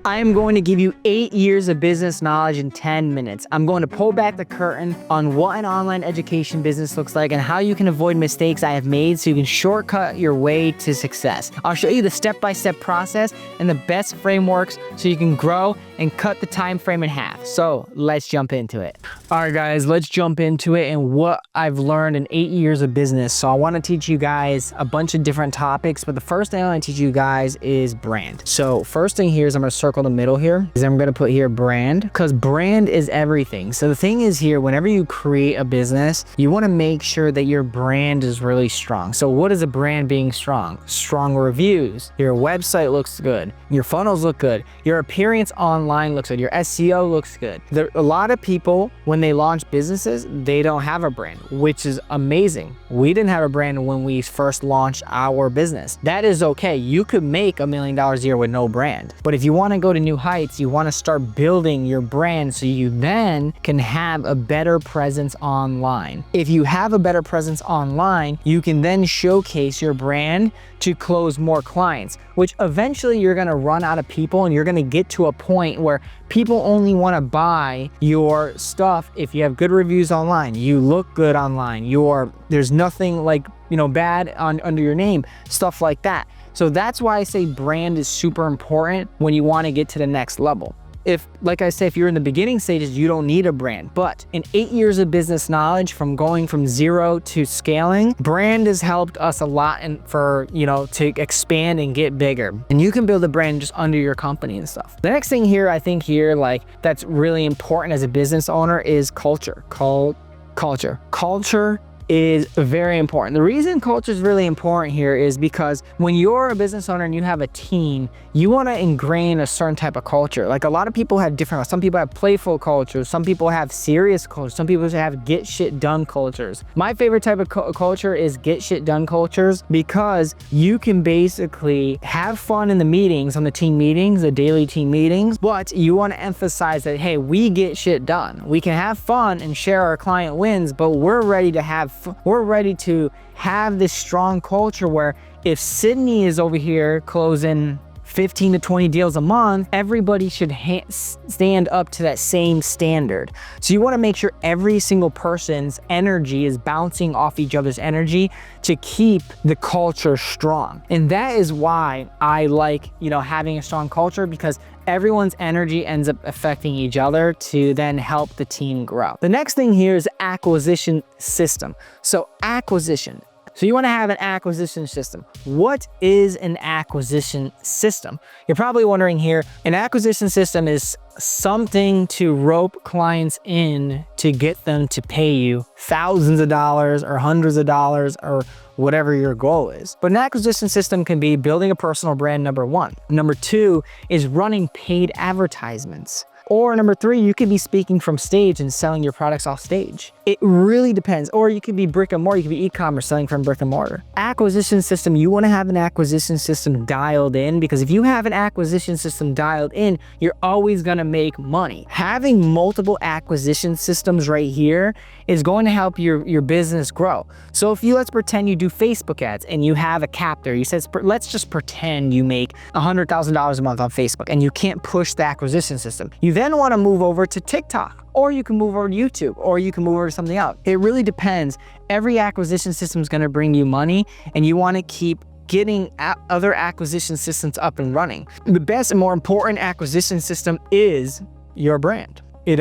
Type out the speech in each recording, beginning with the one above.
I am going to give you 8 years of business knowledge in 10 minutes. I'm going to pull back the curtain on what an online education business looks like and how you can avoid mistakes I have made so you can shortcut your way to success. I'll show you the step-by-step process and the best frameworks so you can grow and cut the time frame in half. So let's jump into it. All right, guys, let's jump into it and what I've learned in 8 years of business. So I want to teach you guys a bunch of different topics, but the first thing I want to teach you guys is brand. So first thing here is I'm going to circle the middle here, is I'm going to put here brand, because brand is everything. So the thing is here, whenever you create a business, you want to make sure that your brand is really strong. So what is a brand being strong? Strong reviews, your website looks good, your funnels look good, your appearance online looks good, your SEO looks good. A lot of people, when they launch businesses, they don't have a brand, which is amazing. We didn't have a brand when we first launched our business. That is okay. You could make $1 million a year with no brand. But if you want to go to new heights, you want to start building your brand so you then can have a better presence online. If you have a better presence online, you can then showcase your brand to close more clients, which eventually you're going to run out of people and you're going to get to a point where people only want to buy your stuff if you have good reviews online, you look good online, there's nothing like, bad under your name, stuff like that. So that's why I say brand is super important when you want to get to the next level. Like I say, if you're in the beginning stages, you don't need a brand. But in 8 years of business knowledge, from going from zero to scaling, brand has helped us a lot to expand and get bigger. And you can build a brand just under your company and stuff. The next thing here, I think that's really important as a business owner is culture. Culture is very important. The reason culture is really important here is because when you're a business owner and you have a team, you want to ingrain a certain type of culture. Like a lot of people have different, some people have playful cultures, some people have serious cultures, some people have get shit done cultures. My favorite type of culture is get shit done cultures because you can basically have fun in the meetings, on the team meetings, the daily team meetings, but you want to emphasize that, hey, we get shit done. We can have fun and share our client wins, but we're ready to have this strong culture where if Sydney is over here closing 15 to 20 deals a month, everybody should stand up to that same standard. So you want to make sure every single person's energy is bouncing off each other's energy to keep the culture strong. And that is why I like, having a strong culture, because everyone's energy ends up affecting each other to then help the team grow. The next thing here is acquisition system. So you want to have an acquisition system. What is an acquisition system? You're probably wondering here, an acquisition system is something to rope clients in to get them to pay you thousands of dollars or hundreds of dollars or whatever your goal is. But an acquisition system can be building a personal brand, number one. Number two is running paid advertisements. Or number three, you could be speaking from stage and selling your products off stage. It really depends. Or you could be brick and mortar, you could be e-commerce selling from brick and mortar. Acquisition system, you want to have an acquisition system dialed in, because if you have an acquisition system dialed in, you're always going to make money. Having multiple acquisition systems right here is going to help your business grow. So let's pretend you do Facebook ads and you have a cap there. Let's just pretend you make $100,000 a month on Facebook and you can't push the acquisition system. You then want to move over to TikTok, or you can move over to YouTube, or you can move over to something else. It really depends. Every acquisition system is going to bring you money, and you want to keep getting other acquisition systems up and running. The best and more important acquisition system is your brand.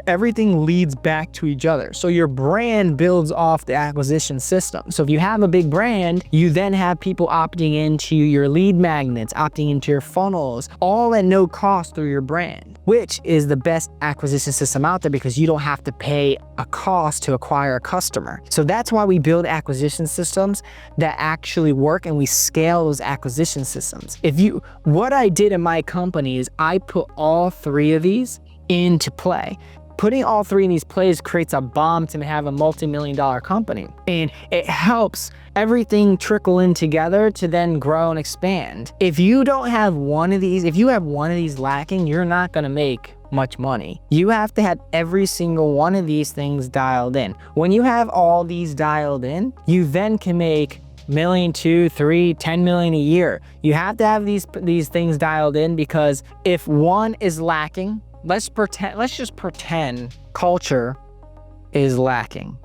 Everything leads back to each other. So your brand builds off the acquisition system. So if you have a big brand, you then have people opting into your lead magnets, opting into your funnels, all at no cost through your brand, which is the best acquisition system out there because you don't have to pay a cost to acquire a customer. So that's why we build acquisition systems that actually work, and we scale those acquisition systems. What I did in my company is I put all three of these into play. Putting all three in these plays creates a bomb to have a multi-million-dollar company, and it helps everything trickle in together to then grow and expand. If you don't have one of these, if you have one of these lacking, you're not going to make much money. You have to have every single one of these things dialed in. When you have all these dialed in, you then can make million, 2, 3, 10 million a year. You have to have these things dialed in, because if one is lacking, let's just pretend culture is lacking.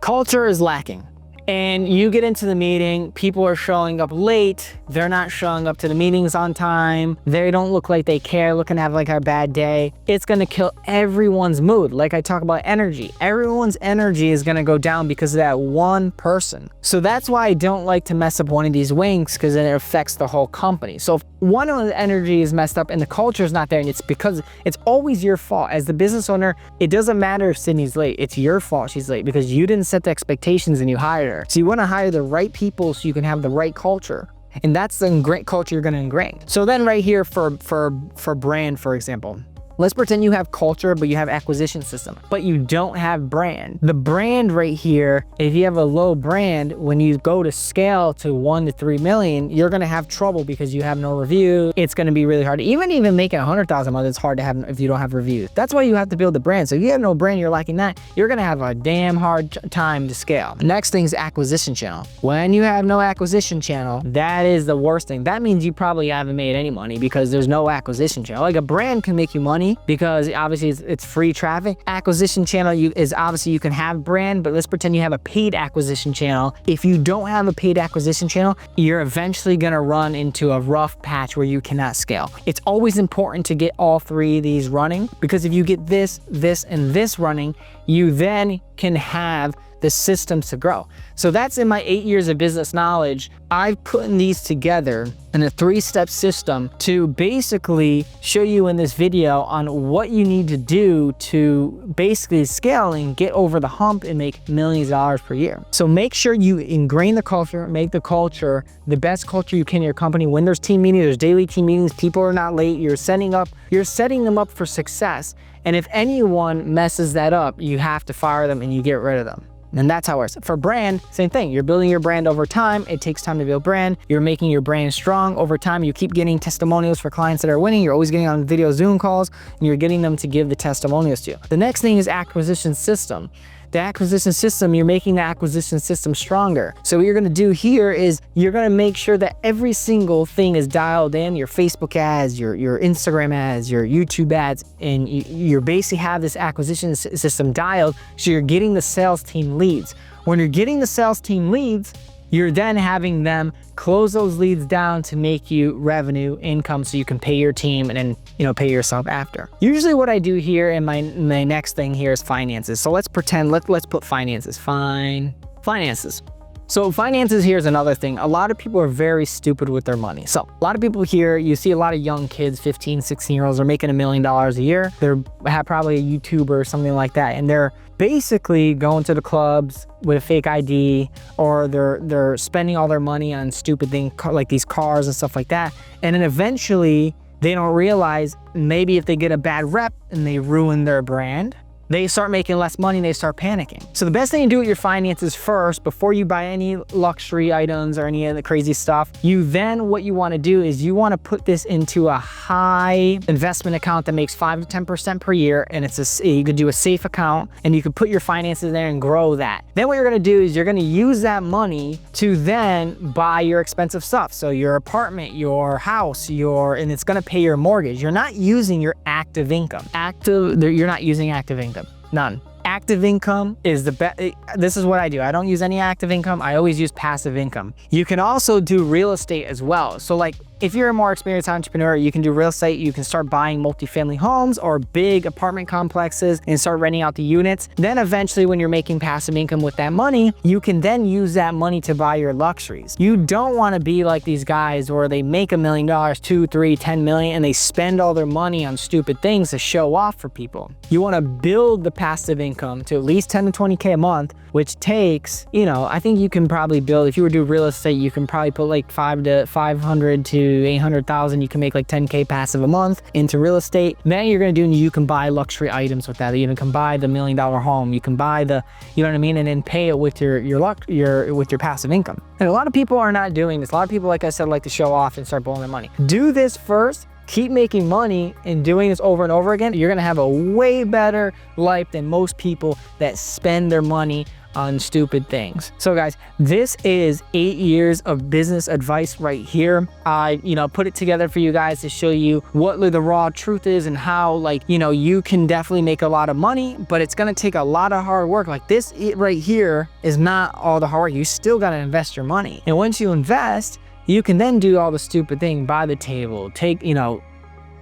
Culture is lacking. And you get into the meeting, people are showing up late, they're not showing up to the meetings on time, they don't look like they care, looking to have like a bad day. It's gonna kill everyone's mood. Like I talk about energy. Everyone's energy is gonna go down because of that one person. So that's why I don't like to mess up one of these wings, because then it affects the whole company. So if one of the energy is messed up and the culture is not there, and it's because it's always your fault. As the business owner, it doesn't matter if Sydney's late, it's your fault she's late, because you didn't set the expectations and you hired her. So you want to hire the right people so you can have the right culture. And that's the great culture you're going to ingrain. So then right here for brand, for example, let's pretend you have culture, but you have acquisition system, but you don't have brand. The brand right here, if you have a low brand, when you go to scale to 1 to 3 million, you're gonna have trouble because you have no review. It's gonna be really hard. Even making 100,000 a month, it's hard to have if you don't have reviews. That's why you have to build the brand. So if you have no brand, you're lacking that, you're gonna have a damn hard time to scale. Next thing is acquisition channel. When you have no acquisition channel, that is the worst thing. That means you probably haven't made any money, because there's no acquisition channel. Like a brand can make you money, because obviously it's free traffic. Acquisition channel is obviously you can have brand, but let's pretend you have a paid acquisition channel. If you don't have a paid acquisition channel, you're eventually gonna run into a rough patch where you cannot scale. It's always important to get all three of these running, because if you get this, and this running, you then can have the systems to grow. So that's in my 8 years of business knowledge. I've put these together in a 3-step system to basically show you in this video on what you need to do to basically scale and get over the hump and make millions of dollars per year. So make sure you ingrain the culture, make the culture the best culture you can in your company. When there's team meetings, there's daily team meetings, people are not late, you're setting them up for success. And if anyone messes that up, you have to fire them and you get rid of them. And that's how it works. For brand, same thing. You're building your brand over time. It takes time to build brand. You're making your brand strong over time. You keep getting testimonials for clients that are winning. You're always getting on video Zoom calls, and you're getting them to give the testimonials to you. The next thing is acquisition system. The acquisition system, you're making the acquisition system stronger. So what you're gonna do here is you're gonna make sure that every single thing is dialed in, your Facebook ads, your Instagram ads, your YouTube ads, and you basically have this acquisition system dialed, so you're getting the sales team leads. When you're getting the sales team leads, you're then having them close those leads down to make you revenue income, so you can pay your team and then pay yourself after. Usually what I do here in my next thing here is finances. So let's pretend, let's put finances. Finances. So finances here is another thing. A lot of people are very stupid with their money. So a lot of people here, you see a lot of young kids, 15, 16-year-olds are making $1 million a year. They're probably a YouTuber or something like that. And they're basically going to the clubs with a fake ID, or they're spending all their money on stupid things like these cars and stuff like that. And then eventually they don't realize, maybe if they get a bad rep and they ruin their brand, they start making less money and they start panicking. So the best thing to do with your finances first, before you buy any luxury items or any of the crazy stuff, what you wanna do is you wanna put this into a high investment account that makes 5 to 10% per year. And you could do a safe account, and you could put your finances there and grow that. Then what you're gonna do is you're gonna use that money to then buy your expensive stuff. So your apartment, your house, and it's gonna pay your mortgage. You're not using your active income. You're not using active income. None. Active income is the best. This is what I do. I don't use any active income. I always use passive income. You can also do real estate as well. So like, if you're a more experienced entrepreneur, you can do real estate. You can start buying multifamily homes or big apartment complexes and start renting out the units. Then eventually, when you're making passive income with that money, you can then use that money to buy your luxuries. You don't want to be like these guys where they make $1 million, 2, 3, 10 million, and they spend all their money on stupid things to show off for people. You want to build the passive income to at least 10 to 20K a month, which takes, I think you can probably build, if you were to do real estate, you can probably put like 500 to 800,000. You can make like 10K passive a month into real estate. Then you can buy luxury items with that. You can buy the $1 million home. You can buy the, and then pay it with your passive income. And a lot of people are not doing this. A lot of people, like I said, like to show off and start blowing their money. Do this first. Keep making money and doing this over and over again. You're gonna have a way better life than most people that spend their money on stupid things. So guys, this is 8 years of business advice right here. I, put it together for you guys to show you what the raw truth is and how, like, you can definitely make a lot of money, but it's going to take a lot of hard work. Like this right here is not all the hard work. You still got to invest your money. And once you invest, you can then do all the stupid thing, buy the table,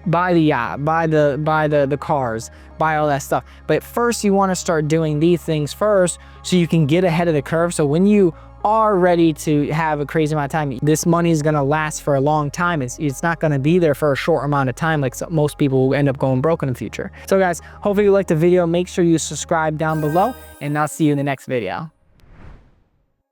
buy the yacht, buy the cars, buy all that stuff. But first you want to start doing these things first so you can get ahead of the curve. So when you are ready to have a crazy amount of time, this money is going to last for a long time. It's not going to be there for a short amount of time like most people will end up going broke in the future. So guys, hopefully you liked the video. Make sure you subscribe down below, and I'll see you in the next video.